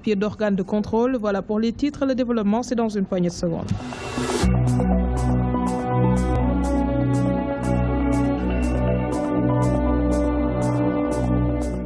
pied d'organes de contrôle. Voilà pour les titres. Le développement, c'est dans une poignée de secondes.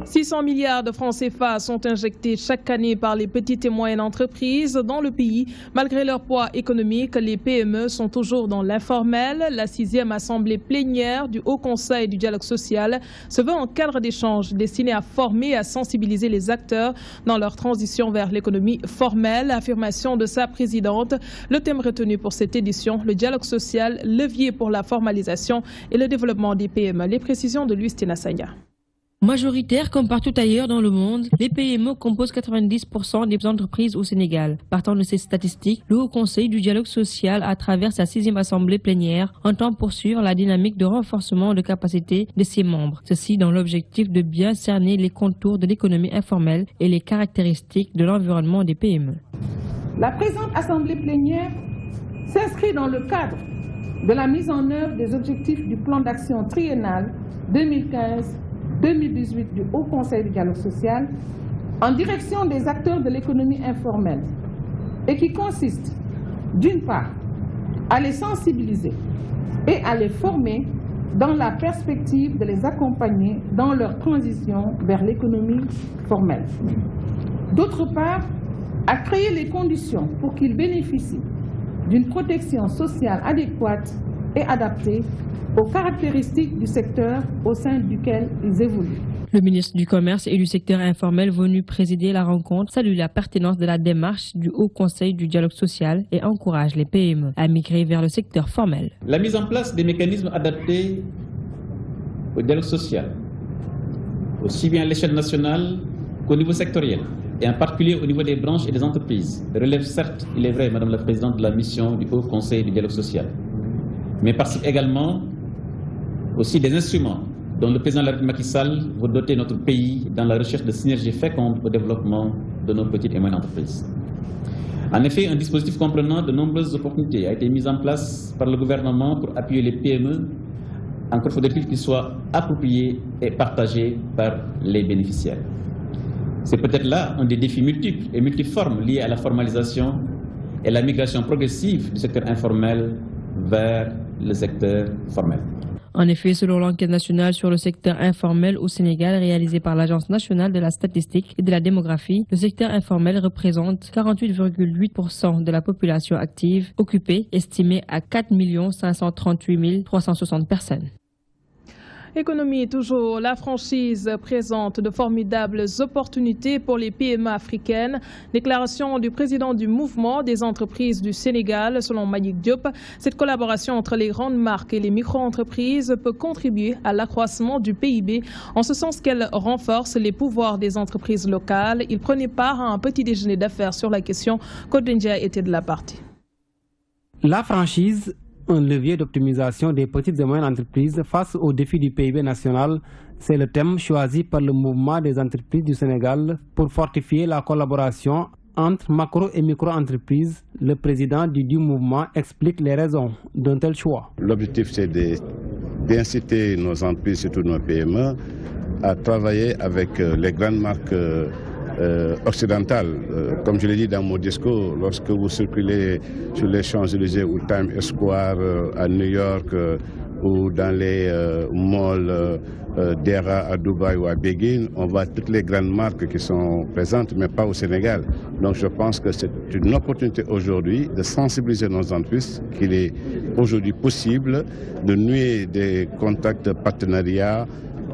600 milliards de francs CFA sont injectés chaque année par les petites et moyennes entreprises dans le pays. Malgré leur poids économique, les PME sont toujours dans l'informel. La 6e assemblée plénière du Haut Conseil du dialogue social se veut un cadre d'échange destiné à former et à sensibiliser les acteurs dans leur transition vers l'économie formelle. Affirmation de sa présidente. Le thème retenu pour cette édition, le dialogue social, levier pour la formalisation et le développement des PME. Les précisions de Luis Tinasanya. Majoritaires comme partout ailleurs dans le monde, les PME composent 90% des entreprises au Sénégal. Partant de ces statistiques, le Haut Conseil du dialogue social, à travers sa 6e assemblée plénière, entend poursuivre la dynamique de renforcement de capacité de ses membres. Ceci dans l'objectif de bien cerner les contours de l'économie informelle et les caractéristiques de l'environnement des PME. La présente assemblée plénière s'inscrit dans le cadre de la mise en œuvre des objectifs du plan d'action triennal 2015-2018 du Haut Conseil du dialogue social en direction des acteurs de l'économie informelle et qui consiste, d'une part, à les sensibiliser et à les former dans la perspective de les accompagner dans leur transition vers l'économie formelle. D'autre part, à créer les conditions pour qu'ils bénéficient d'une protection sociale adéquate et adaptée aux caractéristiques du secteur au sein duquel ils évoluent. Le ministre du Commerce et du secteur informel venu présider la rencontre salue la pertinence de la démarche du Haut Conseil du dialogue social et encourage les PME à migrer vers le secteur formel. La mise en place des mécanismes adaptés au dialogue social, aussi bien à l'échelle nationale qu'au niveau sectoriel, et en particulier au niveau des branches et des entreprises, relève certes, il est vrai, Madame la Présidente, de la mission du Haut Conseil du dialogue social, mais participe également aussi des instruments dont le président de la République Macky Sall veut doter notre pays dans la recherche de synergies fécondes au développement de nos petites et moyennes entreprises. En effet, un dispositif comprenant de nombreuses opportunités a été mis en place par le gouvernement pour appuyer les PME. Encore faudrait-il qu'il soit approprié et partagé par les bénéficiaires. C'est peut-être là un des défis multiples et multiformes liés à la formalisation et la migration progressive du secteur informel vers le secteur formel. En effet, selon l'enquête nationale sur le secteur informel au Sénégal réalisée par l'Agence nationale de la statistique et de la démographie, le secteur informel représente 48,8% de la population active occupée, estimée à 4 538 360 personnes. Économie toujours, la franchise présente de formidables opportunités pour les PME africaines. Déclaration du président du mouvement des entreprises du Sénégal, selon Mayik Diop. Cette collaboration entre les grandes marques et les micro-entreprises peut contribuer à l'accroissement du PIB, en ce sens qu'elle renforce les pouvoirs des entreprises locales. Il prenait part à un petit déjeuner d'affaires sur la question. Kodendia était de la partie. La franchise, un levier d'optimisation des petites et moyennes entreprises face aux défis du PIB national, c'est le thème choisi par le mouvement des entreprises du Sénégal pour fortifier la collaboration entre macro et micro-entreprises. Le président du mouvement explique les raisons d'un tel choix. L'objectif, c'est d'inciter nos entreprises, surtout nos PME, à travailler avec les grandes marques occidentales. Comme je l'ai dit dans mon discours, lorsque vous circulez sur les Champs-Élysées ou Times Square à New York ou dans les malls d'Era à Dubaï ou à Pékin, on voit toutes les grandes marques qui sont présentes, mais pas au Sénégal. Donc je pense que c'est une opportunité aujourd'hui de sensibiliser nos entreprises qu'il est aujourd'hui possible de nouer des contacts de partenariat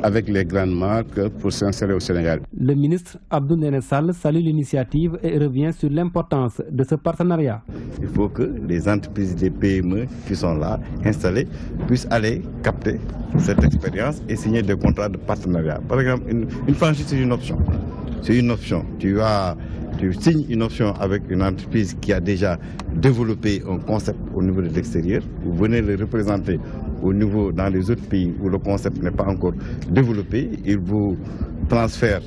avec les grandes marques pour s'insérer au Sénégal. Le ministre Abdou Ndéné Sall salue l'initiative et revient sur l'importance de ce partenariat. Il faut que les entreprises des PME qui sont là, installées, puissent aller capter cette expérience et signer des contrats de partenariat. Par exemple, une franchise, c'est une option. C'est une option. Tu signes une option avec une entreprise qui a déjà développé un concept au niveau de l'extérieur. Vous venez le représenter au niveau dans les autres pays où le concept n'est pas encore développé. Il vous transfère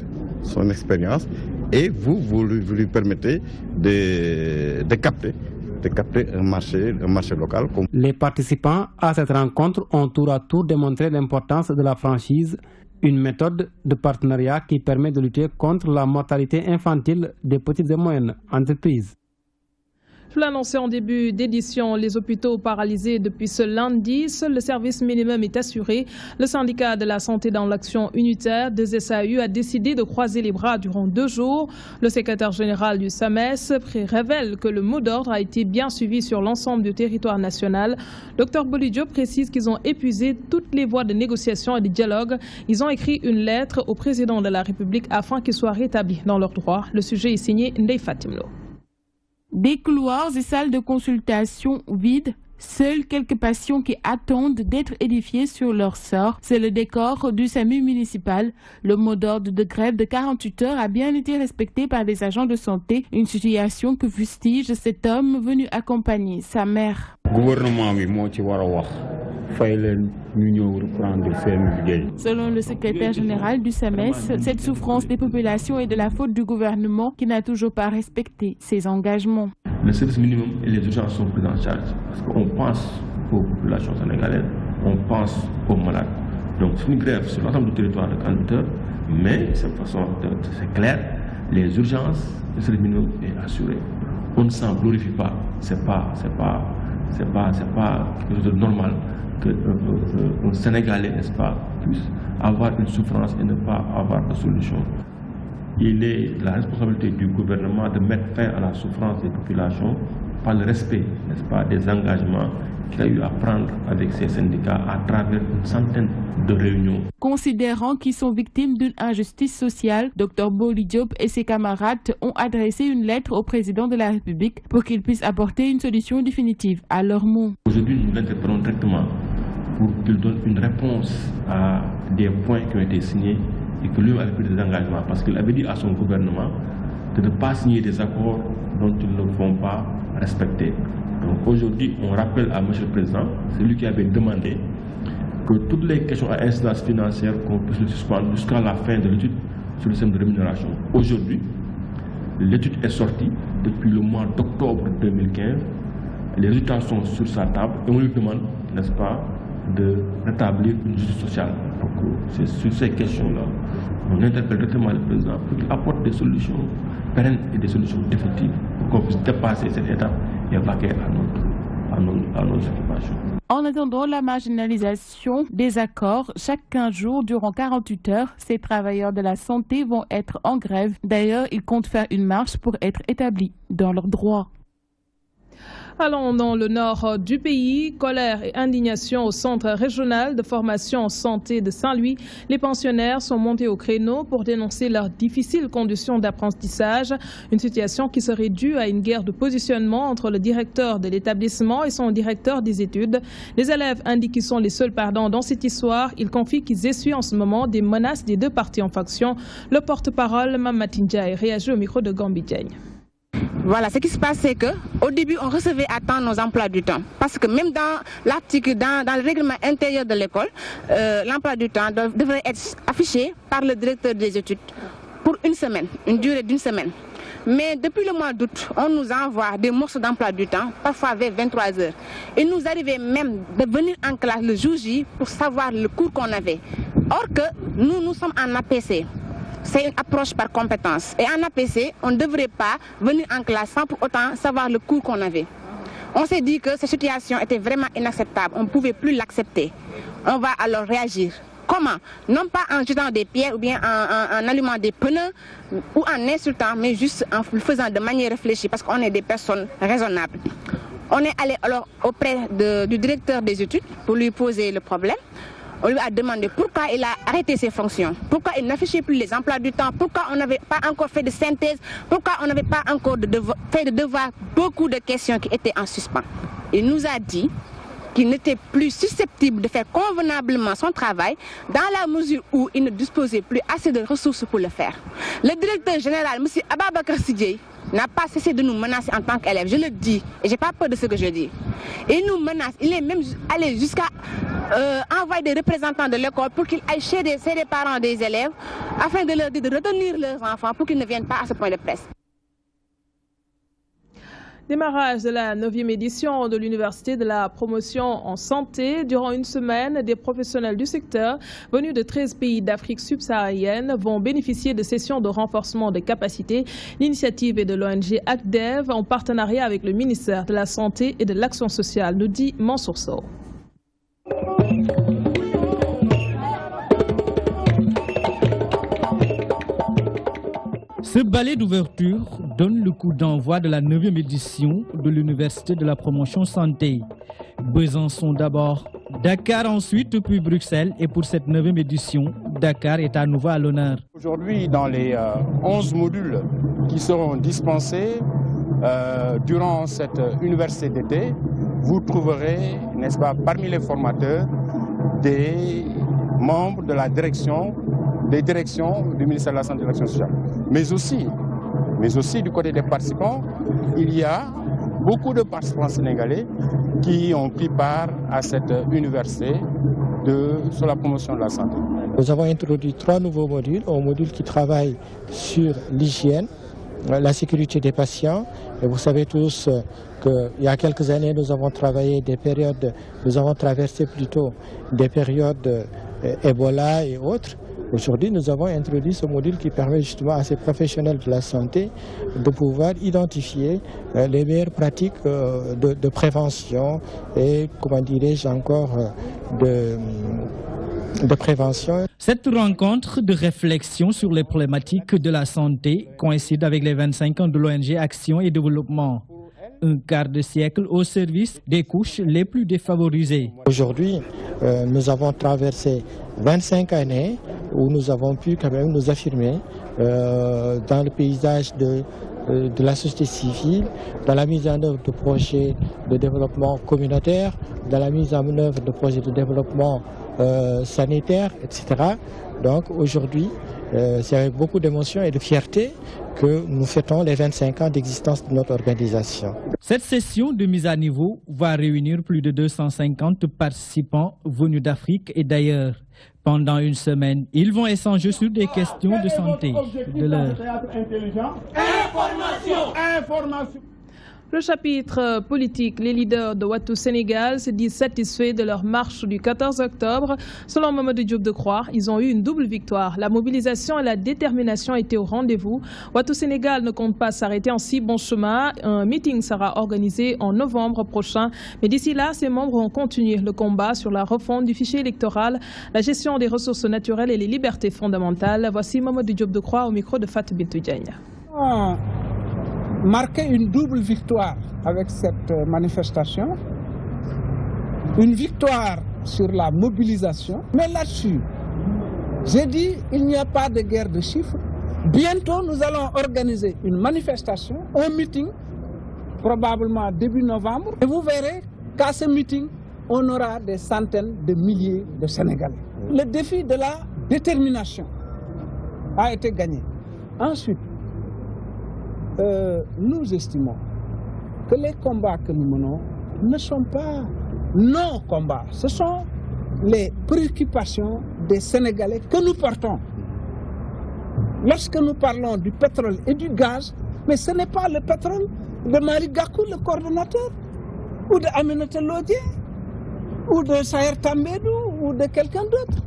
son expérience et vous lui permettez de capter un marché local. Les participants à cette rencontre ont tour à tour démontré l'importance de la franchise Une méthode de partenariat qui permet de lutter contre la mortalité infantile des petites et moyennes entreprises. Je l'ai annoncé en début d'édition, les hôpitaux paralysés depuis ce lundi. Seul le service minimum est assuré. Le syndicat de la santé dans l'action unitaire des SAU a décidé de croiser les bras durant 2 jours. Le secrétaire général du SAMES révèle que le mot d'ordre a été bien suivi sur l'ensemble du territoire national. Dr Boli Diop précise qu'ils ont épuisé toutes les voies de négociation et de dialogue. Ils ont écrit une lettre au président de la République afin qu'ils soient rétablis dans leurs droits. Le sujet est signé Ndeye Fatimlo. Des couloirs et salles de consultation vides, seuls quelques patients qui attendent d'être édifiés sur leur sort. C'est le décor du SAMU municipal. Le mot d'ordre de grève de 48 heures a bien été respecté par des agents de santé, une situation que fustige cet homme venu accompagner sa mère. Selon le secrétaire général du SAMES, cette souffrance des populations est de la faute du gouvernement qui n'a toujours pas respecté ses engagements. Le service minimum et les urgences sont pris en charge parce qu'on pense aux populations sénégalaises, on pense aux malades. Donc c'est une grève sur l'ensemble du territoire de 48 heures, mais de cette façon, c'est clair, les urgences, le service minimum est assuré. On ne s'en glorifie pas, c'est pas quelque chose de normal qu'un Sénégalais, n'est-ce pas, puisse avoir une souffrance et ne pas avoir de solution. Il est de la responsabilité du gouvernement de mettre fin à la souffrance des populations par le respect, n'est-ce pas, des engagements qu'il a eu à prendre avec ces syndicats à travers une centaine de réunions. Considérant qu'ils sont victimes d'une injustice sociale, Dr Boli Diop et ses camarades ont adressé une lettre au président de la République pour qu'il puisse apporter une solution définitive à leurs maux. Aujourd'hui, nous l'interpellons directement pour qu'il donne une réponse à des points qui ont été signés et que lui avait pris des engagements parce qu'il avait dit à son gouvernement de ne pas signer des accords dont ils ne vont pas respecter. Donc aujourd'hui, on rappelle à M. le Président, c'est lui qui avait demandé que toutes les questions à incidence financière qu'on puisse le suspendre jusqu'à la fin de l'étude sur le système de rémunération. Aujourd'hui, l'étude est sortie depuis le mois d'octobre 2015. Les résultats sont sur sa table et on lui demande, n'est-ce pas, de rétablir une justice sociale. Donc c'est sur ces questions-là, on interpelle directement le président pour qu'il apporte des solutions pérennes et des solutions définitives pour qu'on puisse dépasser cette étape et vaquer à nos occupations. En attendant la marginalisation des accords, chaque 15 jours durant 48 heures, ces travailleurs de la santé vont être en grève. D'ailleurs, ils comptent faire une marche pour être établis dans leurs droits. Allons dans le nord du pays. Colère et indignation au centre régional de formation en santé de Saint-Louis. Les pensionnaires sont montés au créneau pour dénoncer leurs difficiles conditions d'apprentissage. Une situation qui serait due à une guerre de positionnement entre le directeur de l'établissement et son directeur des études. Les élèves indiquent qu'ils sont les seuls perdants dans cette histoire. Ils confient qu'ils essuient en ce moment des menaces des deux parties en faction. Le porte-parole, Mamadou Ndiaye, réagit au micro de Gambi Diagne. Voilà, ce qui se passe, c'est qu'au début, on recevait à temps nos emplois du temps. Parce que même dans l'article, dans le règlement intérieur de l'école, l'emploi du temps devrait être affiché par le directeur des études pour une semaine, une durée d'une semaine. Mais depuis le mois d'août, on nous envoie des morceaux d'emploi du temps, parfois vers 23 heures. Et nous arrivait même de venir en classe le jour J pour savoir le cours qu'on avait. Or que nous sommes en APC. C'est une approche par compétence. Et en APC, on ne devrait pas venir en classe sans pour autant savoir le cours qu'on avait. On s'est dit que cette situation était vraiment inacceptable. On ne pouvait plus l'accepter. On va alors réagir. Comment? Non pas en jetant des pierres ou bien en allumant des pneus ou en insultant, mais juste en le faisant de manière réfléchie parce qu'on est des personnes raisonnables. On est allé alors auprès du directeur des études pour lui poser le problème. On lui a demandé pourquoi il a arrêté ses fonctions, pourquoi il n'affichait plus les emplois du temps, pourquoi on n'avait pas encore fait de synthèse, pourquoi on n'avait pas encore fait de devoir, beaucoup de questions qui étaient en suspens. Il nous a dit qu'il n'était plus susceptible de faire convenablement son travail dans la mesure où il ne disposait plus assez de ressources pour le faire. Le directeur général, M. Ababakar Sidjei, n'a pas cessé de nous menacer en tant qu'élève. Je le dis et je n'ai pas peur de ce que je dis. Il nous menace, il est même allé jusqu'à envoyer des représentants de l'école pour qu'ils aillent chez les parents des élèves afin de leur dire de retenir leurs enfants pour qu'ils ne viennent pas à ce point de presse. Démarrage de la 9e édition de l'Université de la promotion en santé. Durant une semaine, des professionnels du secteur venus de 13 pays d'Afrique subsaharienne vont bénéficier de sessions de renforcement des capacités. L'initiative est de l'ONG ACDEV en partenariat avec le ministère de la Santé et de l'Action sociale, nous dit Mansour Sow. Ce ballet d'ouverture donne le coup d'envoi de la 9e édition de l'Université de la promotion santé. Besançon d'abord, Dakar ensuite, puis Bruxelles. Et pour cette 9e édition, Dakar est à nouveau à l'honneur. Aujourd'hui, dans les 11 modules qui seront dispensés durant cette université d'été, vous trouverez, n'est-ce pas, parmi les formateurs, des membres de la direction, des directions du ministère de la Santé et de l'Action sociale. Mais aussi du côté des participants, il y a beaucoup de participants sénégalais qui ont pris part à cette université sur la promotion de la santé. Nous avons introduit 3 nouveaux modules, un module qui travaille sur l'hygiène, la sécurité des patients. Et vous savez tous qu'il y a quelques années, nous avons traversé plutôt des périodes Ebola et autres. Aujourd'hui, nous avons introduit ce module qui permet justement à ces professionnels de la santé de pouvoir identifier les meilleures pratiques de prévention et, comment dirais-je encore, de prévention. Cette rencontre de réflexion sur les problématiques de la santé coïncide avec les 25 ans de l'ONG Action et Développement. Un quart de siècle au service des couches les plus défavorisées. Aujourd'hui, nous avons traversé 25 années où nous avons pu quand même nous affirmer dans le paysage de la société civile, dans la mise en œuvre de projets de développement communautaire, dans la mise en œuvre de projets de développement sanitaire, etc. Donc aujourd'hui, c'est avec beaucoup d'émotion et de fierté que nous fêtons les 25 ans d'existence de notre organisation. Cette session de mise à niveau va réunir plus de 250 participants venus d'Afrique et d'ailleurs. Pendant une semaine, ils vont échanger sur des questions de santé. Information. Le chapitre politique, les leaders de Wattu Sénégal se disent satisfaits de leur marche du 14 octobre. Selon Mamadou Diop Decroix, ils ont eu une double victoire. La mobilisation et la détermination étaient au rendez-vous. Wattu Sénégal ne compte pas s'arrêter en si bon chemin. Un meeting sera organisé en novembre prochain. Mais d'ici là, ses membres ont continué le combat sur la refonte du fichier électoral, la gestion des ressources naturelles et les libertés fondamentales. Voici Mamadou Diop Decroix au micro de Fatou Bintou Diagne. Marquer une double victoire avec cette manifestation, une victoire sur la mobilisation, mais là-dessus, j'ai dit il n'y a pas de guerre de chiffres. Bientôt, nous allons organiser une manifestation, un meeting, probablement début novembre, et vous verrez qu'à ce meeting, on aura des centaines de milliers de Sénégalais. Le défi de la détermination a été gagné. Ensuite, nous estimons que les combats que nous menons ne sont pas nos combats, ce sont les préoccupations des Sénégalais que nous portons. Lorsque nous parlons du pétrole et du gaz, mais ce n'est pas le pétrole de Malick Gakou, le coordonnateur, ou de Aminata Lodje, ou de Saher Tambédou, ou de quelqu'un d'autre.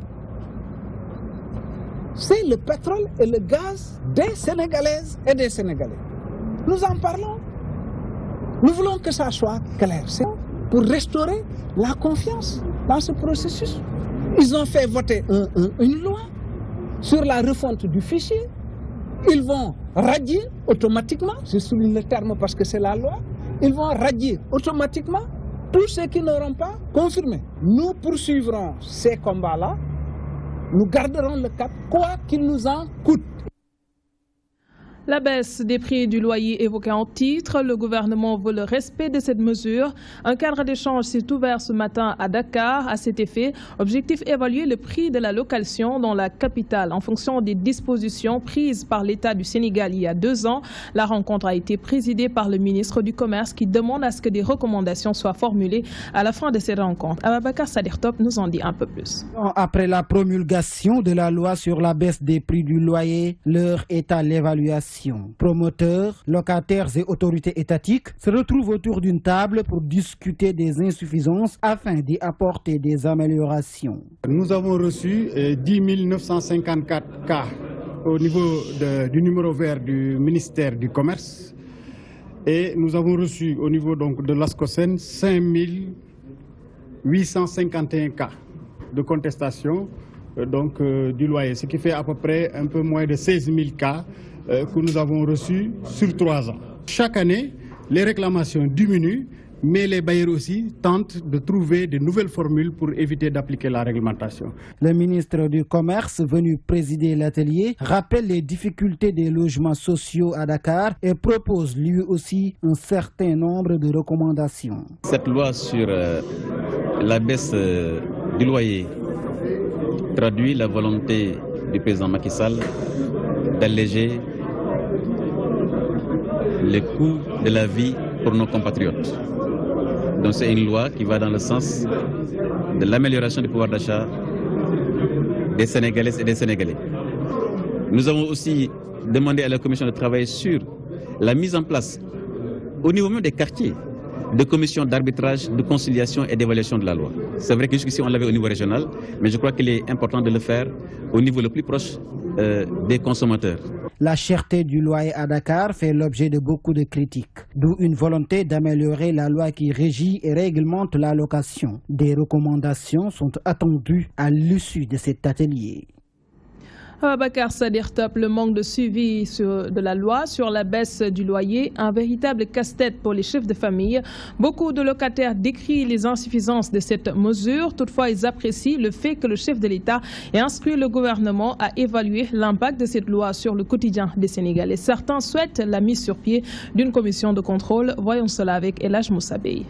C'est le pétrole et le gaz des Sénégalaises et des Sénégalais. Nous en parlons. Nous voulons que ça soit clair. C'est pour restaurer la confiance dans ce processus. Ils ont fait voter une loi sur la refonte du fichier. Ils vont radier automatiquement, je souligne le terme parce que c'est la loi, ils vont radier automatiquement tous ceux qui n'auront pas confirmé. Nous poursuivrons ces combats-là, nous garderons le cap, quoi qu'il nous en coûte. La baisse des prix du loyer évoquée en titre, le gouvernement veut le respect de cette mesure. Un cadre d'échange s'est ouvert ce matin à Dakar. À cet effet, objectif évaluer le prix de la location dans la capitale en fonction des dispositions prises par l'État du Sénégal il y a 2 ans. La rencontre a été présidée par le ministre du Commerce qui demande à ce que des recommandations soient formulées à la fin de cette rencontre. Ababakar Sadir Top nous en dit un peu plus. Après la promulgation de la loi sur la baisse des prix du loyer, l'heure est à l'évaluation population. Promoteurs, locataires et autorités étatiques se retrouvent autour d'une table pour discuter des insuffisances afin d'y apporter des améliorations. Nous avons reçu 10 954 cas au niveau du numéro vert du ministère du Commerce et nous avons reçu au niveau donc de l'ASCOSEN 5 851 cas de contestation du loyer, ce qui fait à peu près un peu moins de 16 000 cas que nous avons reçus sur 3 ans. Chaque année, les réclamations diminuent, mais les bailleurs aussi tentent de trouver de nouvelles formules pour éviter d'appliquer la réglementation. Le ministre du Commerce, venu présider l'atelier, rappelle les difficultés des logements sociaux à Dakar et propose lui aussi un certain nombre de recommandations. Cette loi sur la baisse du loyer traduit la volonté du président Macky Sall d'alléger les coûts de la vie pour nos compatriotes. Donc c'est une loi qui va dans le sens de l'amélioration du pouvoir d'achat des Sénégalaises et des Sénégalais. Nous avons aussi demandé à la Commission de travailler sur la mise en place, au niveau même des quartiers, de commissions d'arbitrage, de conciliation et d'évaluation de la loi. C'est vrai que jusqu'ici on l'avait au niveau régional, mais je crois qu'il est important de le faire au niveau le plus proche des consommateurs. La cherté du loyer à Dakar fait l'objet de beaucoup de critiques, d'où une volonté d'améliorer la loi qui régit et réglemente la location. Des recommandations sont attendues à l'issue de cet atelier. Bakar Sadir Top, le manque de suivi de la loi sur la baisse du loyer, un véritable casse-tête pour les chefs de famille. Beaucoup de locataires décrient les insuffisances de cette mesure. Toutefois, ils apprécient le fait que le chef de l'État ait instruit le gouvernement à évaluer l'impact de cette loi sur le quotidien des Sénégalais. Certains souhaitent la mise sur pied d'une commission de contrôle. Voyons cela avec El Hadj Moussa Bey.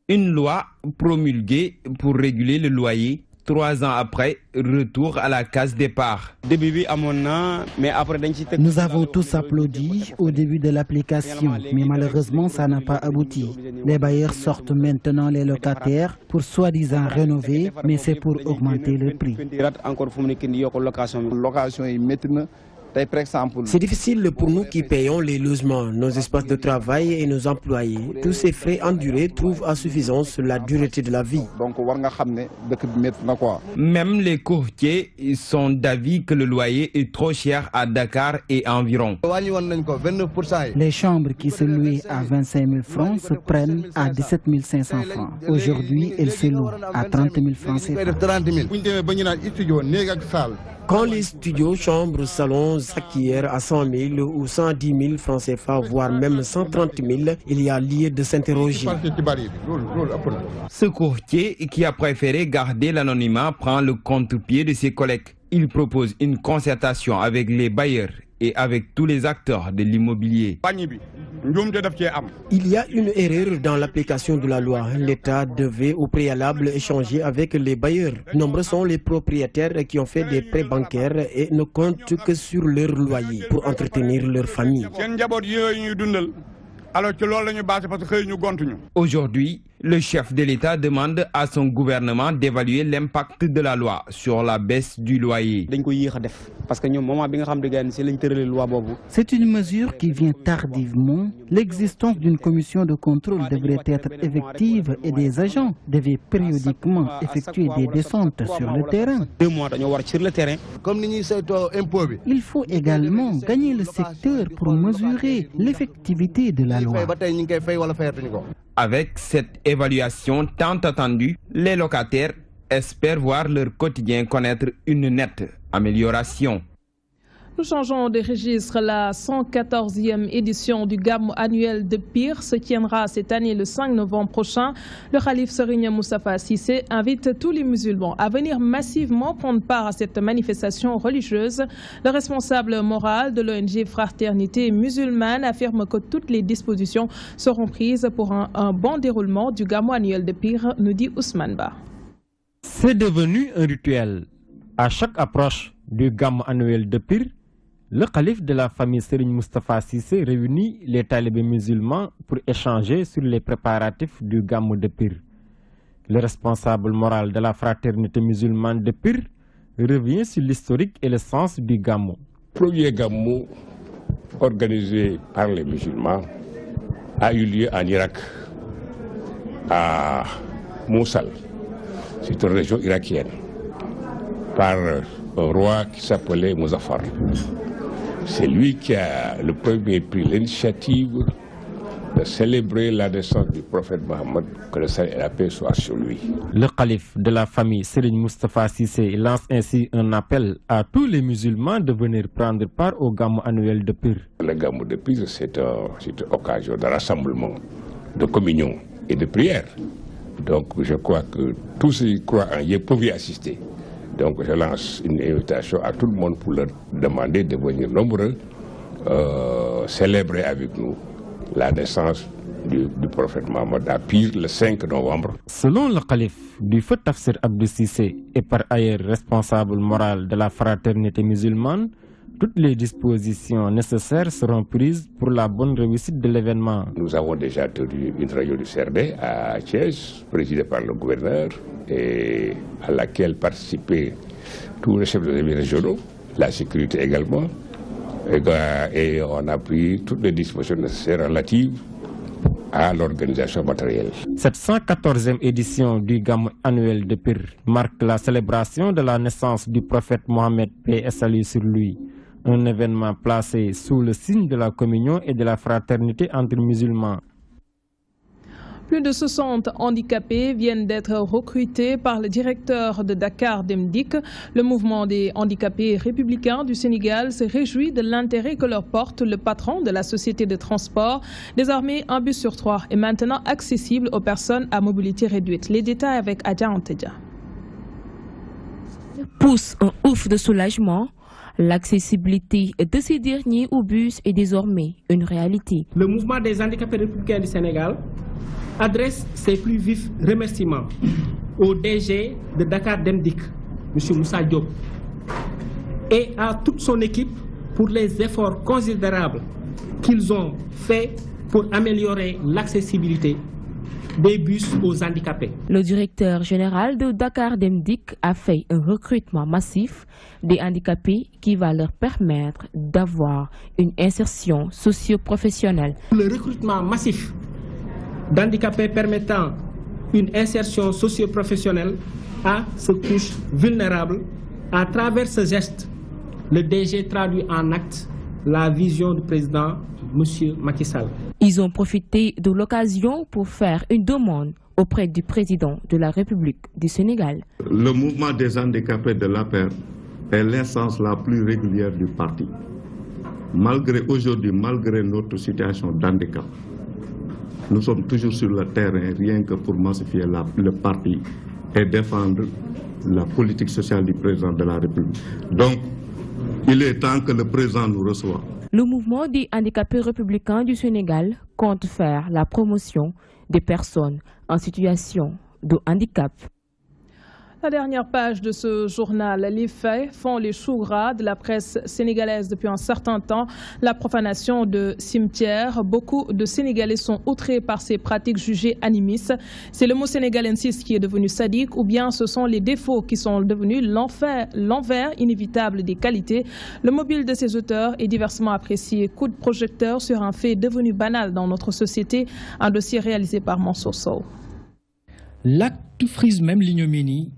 Une loi promulguée pour réguler le loyer. 3 ans après, retour à la case départ. Nous avons tous applaudi au début de l'application, mais malheureusement, ça n'a pas abouti. Les bailleurs sortent maintenant les locataires pour soi-disant rénover, mais c'est pour augmenter le prix. C'est difficile pour nous qui payons les logements, nos espaces de travail et nos employés. Tous ces frais endurés trouvent à suffisance la dureté de la vie. Même les courtiers sont d'avis que le loyer est trop cher à Dakar et environ. Les chambres qui se louaient à 25 000 francs se prennent à 17 500 francs. Aujourd'hui, elles se louent à 30 000 francs CFA. Quand les studios, chambres, salons s'acquièrent à 100 000 ou 110 000 francs CFA, voire même 130 000, il y a lieu de s'interroger. Ce courtier, qui a préféré garder l'anonymat, prend le contre-pied de ses collègues. Il propose une concertation avec les bailleurs et avec tous les acteurs de l'immobilier. Il y a une erreur dans l'application de la loi. L'État devait au préalable échanger avec les bailleurs. Nombreux sont les propriétaires qui ont fait des prêts bancaires et ne comptent que sur leur loyer pour entretenir leur famille. Aujourd'hui, le chef de l'État demande à son gouvernement d'évaluer l'impact de la loi sur la baisse du loyer. C'est une mesure qui vient tardivement. L'existence d'une commission de contrôle devrait être effective et des agents devaient périodiquement effectuer des descentes sur le terrain. Il faut également gagner le secteur pour mesurer l'effectivité de la loi. Avec cette évaluation tant attendue, les locataires espèrent voir leur quotidien connaître une nette amélioration. Nous changeons de registre. La 114e édition du Gamou annuel de Pire se tiendra cette année le 5 novembre prochain. Le Khalif Serigne Moustapha Cissé invite tous les musulmans à venir massivement prendre part à cette manifestation religieuse. Le responsable moral de l'ONG Fraternité musulmane affirme que toutes les dispositions seront prises pour un bon déroulement du Gamou annuel de Pire, nous dit Ousmane Ba. C'est devenu un rituel. À chaque approche du Gamou annuel de Pire, le calife de la famille Serigne Moustapha Cissé réunit les talibés musulmans pour échanger sur les préparatifs du Gamou de Pire. Le responsable moral de la fraternité musulmane de Pire revient sur l'historique et le sens du Gamou. Premier Gamou organisé par les musulmans a eu lieu en Irak, à Moussal. C'est une région irakienne, par un roi qui s'appelait Muzaffar. C'est lui qui a le premier pris l'initiative de célébrer la naissance du prophète Mohammed, que le salut et la paix soient sur lui. Le calife de la famille Serigne Moustapha Cissé lance ainsi un appel à tous les musulmans de venir prendre part au Gamou annuel de Pire. Le Gamou de Pire, c'est une occasion de rassemblement, de communion et de prière. Donc je crois que tous ceux qui croient en Dieu peuvent y assister. Donc je lance une invitation à tout le monde pour leur demander de venir nombreux célébrer avec nous la naissance du prophète Mohammed à Pire le 5 novembre. Selon le calife du feu Tafsir Abdou Cissé et par ailleurs responsable moral de la fraternité musulmane, toutes les dispositions nécessaires seront prises pour la bonne réussite de l'événement. Nous avons déjà tenu une réunion du CRD à Thiès, présidée par le gouverneur, et à laquelle participaient tous les chefs de l'État régionaux, la sécurité également. Et on a pris toutes les dispositions nécessaires relatives à l'organisation matérielle. Cette 114e édition du Gamou annuel de Pire marque la célébration de la naissance du prophète Mohammed, paix et salut sur lui. Un événement placé sous le signe de la communion et de la fraternité entre musulmans. Plus de 60 handicapés viennent d'être recrutés par le directeur de Dakar Demdik. Le mouvement des handicapés républicains du Sénégal se réjouit de l'intérêt que leur porte le patron de la société de transport. Désormais, un bus sur 3 est maintenant accessible aux personnes à mobilité réduite. Les détails avec Adja Antedja. Pousse un ouf de soulagement. L'accessibilité de ces derniers au bus est désormais une réalité. Le mouvement des handicapés républicains du Sénégal adresse ses plus vifs remerciements au DG de Dakar Demdik, M. Moussa Diop, et à toute son équipe pour les efforts considérables qu'ils ont faits pour améliorer l'accessibilité des bus aux handicapés. Le directeur général de Dakar Demdik a fait un recrutement massif des handicapés qui va leur permettre d'avoir une insertion socio-professionnelle. Le recrutement massif d'handicapés permettant une insertion socio-professionnelle à ce couche vulnérable. À travers ce geste, le DG traduit en actes la vision du président M. Macky Sall. Ils ont profité de l'occasion pour faire une demande auprès du président de la République du Sénégal. Le mouvement des handicapés de l'APR est l'instance la plus régulière du parti. Malgré notre situation d'handicap, nous sommes toujours sur le terrain, rien que pour massifier le parti et défendre la politique sociale du président de la République. Donc, il est temps que le président nous reçoive. Le mouvement des handicapés républicains du Sénégal compte faire la promotion des personnes en situation de handicap. La dernière page de ce journal, les faits font les choux gras de la presse sénégalaise depuis un certain temps. La profanation de cimetières. Beaucoup de Sénégalais sont outrés par ces pratiques jugées animistes. C'est le mot sénégalensis qui est devenu sadique, ou bien ce sont les défauts qui sont devenus l'envers inévitable des qualités. Le mobile de ces auteurs est diversement apprécié. Coup de projecteur sur un fait devenu banal dans notre société. Un dossier réalisé par Mansour Sow. L'acte frise même l'ignominie.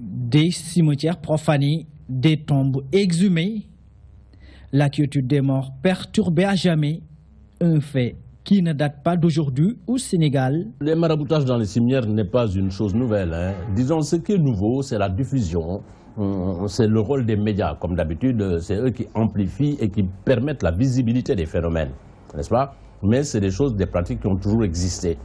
Des cimetières profanés, des tombes exhumées, la quiétude des morts perturbée à jamais, un fait qui ne date pas d'aujourd'hui au Sénégal. Les maraboutages dans les cimetières n'est pas une chose nouvelle. Disons, ce qui est nouveau, c'est la diffusion, c'est le rôle des médias. Comme d'habitude, c'est eux qui amplifient et qui permettent la visibilité des phénomènes, n'est-ce pas? Mais c'est des choses, des pratiques qui ont toujours existé.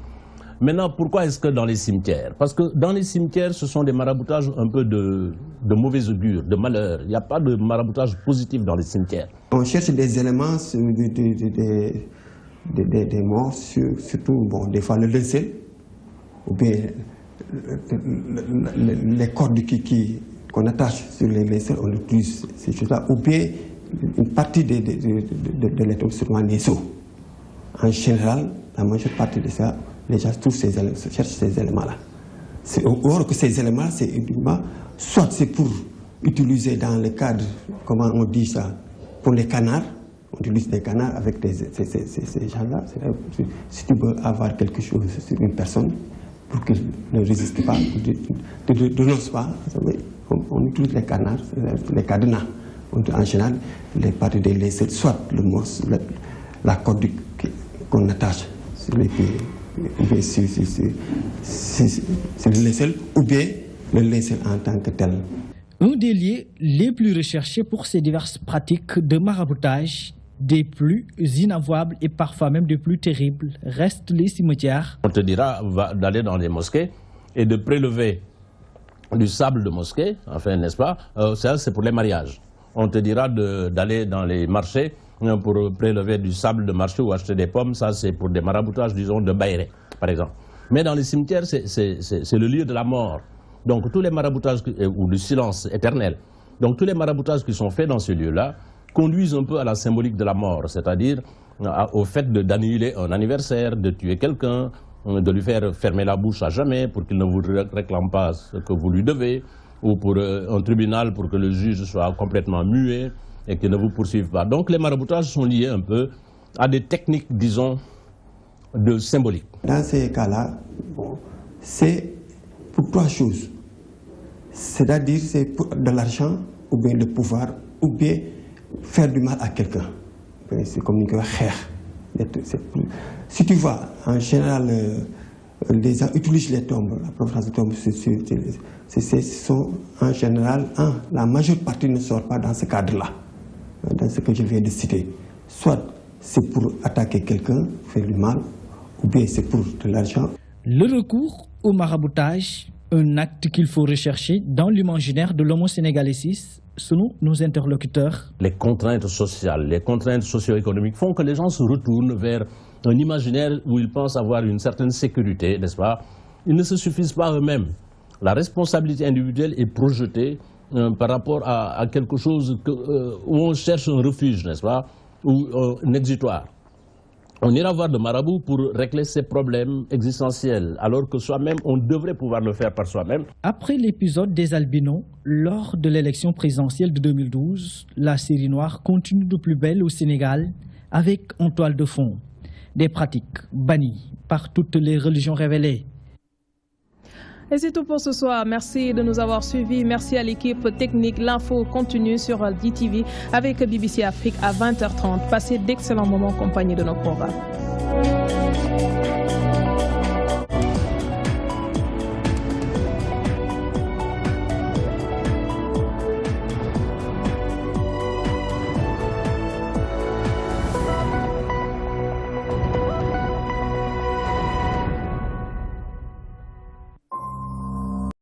Maintenant, pourquoi est-ce que dans les cimetières? Parce que dans les cimetières, ce sont des maraboutages un peu de mauvais augure, de malheur. Il n'y a pas de maraboutage positif dans les cimetières. On cherche des éléments, des morts, surtout des fois le linceul, ou bien les cordes qu'on attache sur les linceuls, on utilise ces choses-là, ou bien une partie de l'étoffe, sûrement les os. En général, la majeure partie de ça, les gens cherchent ces éléments-là. Or que ces éléments, c'est uniquement, soit c'est pour utiliser dans le cadre, comment on dit ça, pour les canards, On utilise des canards avec ces gens-là. Si tu veux avoir quelque chose sur une personne, pour qu'il ne résiste pas, ne renonce pas, on utilise les canards, les cadenas. En général, les parties des laisselles, soit le morceau, la corde qu'on attache sur les pieds, ou bien sur le laisselle, ou bien le laisselle en tant que tel. Un des lieux les plus recherchés pour ces diverses pratiques de maraboutage, des plus inavouables et parfois même des plus terribles, restent les cimetières. On te dira d'aller dans les mosquées et de prélever du sable de mosquée, enfin, n'est-ce pas? Ça, c'est pour les mariages. On te dira d'aller dans les marchés pour prélever du sable de marché ou acheter des pommes. Ça, c'est pour des maraboutages, disons, de Bayré, par exemple. Mais dans les cimetières, c'est le lieu de la mort. Donc, tous les maraboutages, ou du silence éternel, donc tous les maraboutages qui sont faits dans ce lieu-là conduisent un peu à la symbolique de la mort, c'est-à-dire au fait d'annuler un anniversaire, de tuer quelqu'un, de lui faire fermer la bouche à jamais pour qu'il ne vous réclame pas ce que vous lui devez, ou pour un tribunal pour que le juge soit complètement muet et qu'il ne vous poursuive pas. Donc les maraboutages sont liés un peu à des techniques, disons, de symbolique. Dans ces cas-là, c'est pour trois choses. C'est-à-dire c'est pour de l'argent, ou bien le pouvoir, ou bien faire du mal à quelqu'un. C'est comme une guerre. Si tu vois, en général, les gens utilisent les tombes, la provenance des tombes, ce sont en général, la majeure partie ne sort pas dans ce cadre-là, dans ce que je viens de citer. Soit c'est pour attaquer quelqu'un, faire du mal, ou bien c'est pour de l'argent. Le recours au maraboutage, un acte qu'il faut rechercher dans l'imaginaire de l'homo sénégalensis, selon nos interlocuteurs. Les contraintes sociales, les contraintes socio-économiques font que les gens se retournent vers un imaginaire où ils pensent avoir une certaine sécurité, n'est-ce pas? Ils ne se suffisent pas eux-mêmes. La responsabilité individuelle est projetée par rapport à quelque chose où on cherche un refuge, n'est-ce pas? Ou un exutoire. On ira voir le marabout pour régler ses problèmes existentiels, alors que soi-même, on devrait pouvoir le faire par soi-même. Après l'épisode des albinos, lors de l'élection présidentielle de 2012, la série noire continue de plus belle au Sénégal, avec en toile de fond des pratiques bannies par toutes les religions révélées. Et c'est tout pour ce soir. Merci de nous avoir suivis. Merci à l'équipe technique. L'info continue sur DTV avec BBC Afrique à 20h30. Passez d'excellents moments en compagnie de nos programmes.